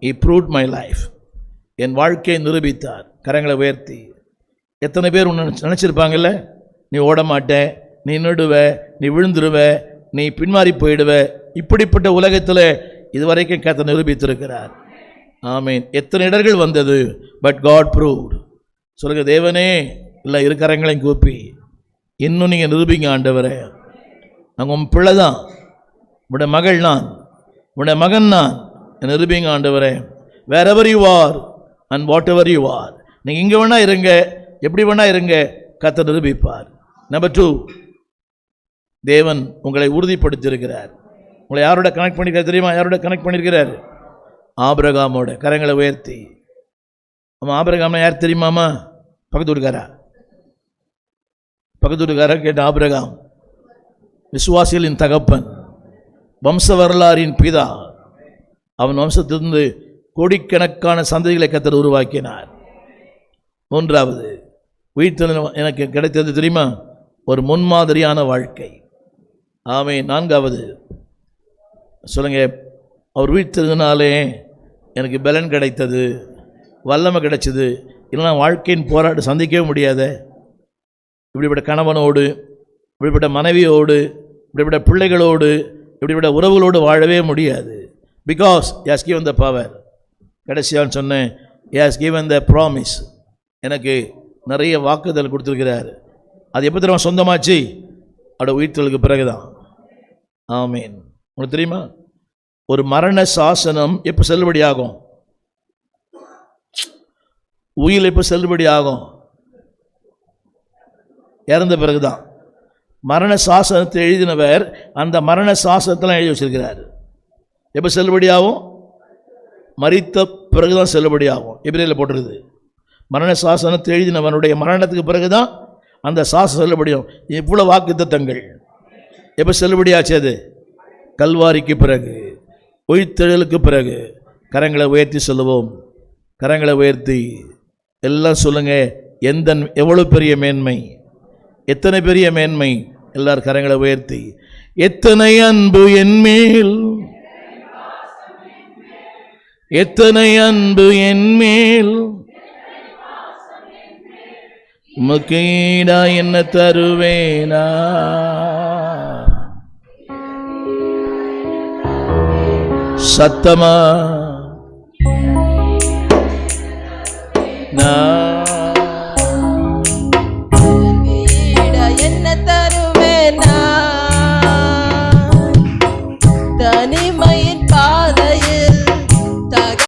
He proved my life. என் வாழ்க்கையை நிரூபித்தார். கரங்களை உயர்த்தி. எத்தனை பேர் நினச்சிருப்பாங்கல்ல, நீ ஓட மாட்ட, நீ நிடுவ, நீ விழுந்துருவ, நீ பின்மாறி போயிடுவ. இப்படிப்பட்ட உலகத்தில் இதுவரைக்கும் கர்த்தர் நிரூபித்திருக்கிறார். ஆமீன். எத்தனை இடர்கள் வந்தது, பட் காட் ப்ரூவ்ட். சொல்லுங்க, தேவனே இல்லை இருக்கிறங்களையும் கூப்பி இன்னும் நீங்கள் நிரூபிங்க ஆண்டவரே. நாங்கள் உன் பிள்ளை தான், உடைய மகள் நான், உடைய மகன் நான், நிரூபிங்க ஆண்டவரே. Wherever you are and whatever you are, நீங்கள் இங்கே வேணா இருங்க, எப்படி வேணா இருங்க, கர்த்தர் நிரூபிப்பார். நம்பர் 2, தேவன் உங்களை உறுதிப்படுத்தியிருக்கிறார். உங்களை யாரோட கனெக்ட் பண்ணியிருக்காரு தெரியுமா? யாரோட கனெக்ட் பண்ணியிருக்கிறார்? ஆபிரகாமோட. கரங்களை உயர்த்தி. ஆமாம், ஆபிரகாம்னா யார் தெரியுமாமா? பக்கத்து வீட்டுக்காரா கேட்ட ஆபிரகாம் விசுவாசிகளின் தகப்பன், வம்ச வரலாறின் பிதா. அவன் வம்சத்திலிருந்து கோடிக்கணக்கான சந்ததிகளை கர்த்தர் உருவாக்கினார். 3வது, உயிர்த்தெழுதல் எனக்கு கிடைத்தது தெரியுமா? ஒரு முன்மாதிரியான வாழ்க்கை. ஆமென். 4வது சொல்லுங்க, அவர் உயிர்த்தெழுதினாலே எனக்கு பலன் கிடைத்தது, வல்லமை கிடைச்சது. இல்லைனா வாழ்க்கையின் போராட்டம் சந்திக்கவே முடியாத, இப்படிப்பட்ட கணவனோடு, இப்படிப்பட்ட மனைவியோடு, இப்படிப்பட்ட பிள்ளைகளோடு, இப்படிப்பட்ட உறவுகளோடு வாழவே முடியாது. Because he has given the power. கடைசியான்னு சொன்னேன், he has given the promise. எனக்கு நிறைய வாக்குதல் கொடுத்துருக்கிறார். அது எப்போ தெரியுமா சொந்தமாச்சு? அவட உயிர்த்தலுக்கு பிறகுதான். ஆமீன். உங்களுக்கு தெரியுமா, ஒரு மரண சாசனம் எப்போ செல்லுபடி ஆகும்? உயிர் எப்போ செல்லுபடி ஆகும்? இறந்த பிறகுதான். மரண சாசனத்தை எழுதினவர் அந்த மரண சாசனத்தெல்லாம் எழுதி வச்சிருக்கிறார். எப்போ செல்லுபடி ஆகும்? மரித்த பிறகுதான் செல்லுபடி ஆகும். எபிரேயரில் போட்டிருக்குது, மரண சாசனத்தை எழுதினவனுடைய மரணத்துக்கு பிறகுதான் அந்த சாசனம் செல்லுபடியாகும். இவ்வளோ வாக்குத்தத்தங்கள் எப்போ செல்லுபடியாச்சு? அது கல்வாரிக்கு பிறகு, உயிர்த்தெழுதலுக்கு பிறகு. கரங்களை உயர்த்தி சொல்லுவோம். கரங்களை உயர்த்தி எல்லாம் சொல்லுங்க. எவ்வளோ பெரிய மேன்மை, எத்தனை பெரிய மேன்மை. எல்லாரும் கரங்களை உயர்த்தி, எத்தனை அன்பு என்மேல், எத்தனை அன்பு என்மேல், உமக்கீடா என்ன தருவேனா? சத்தமா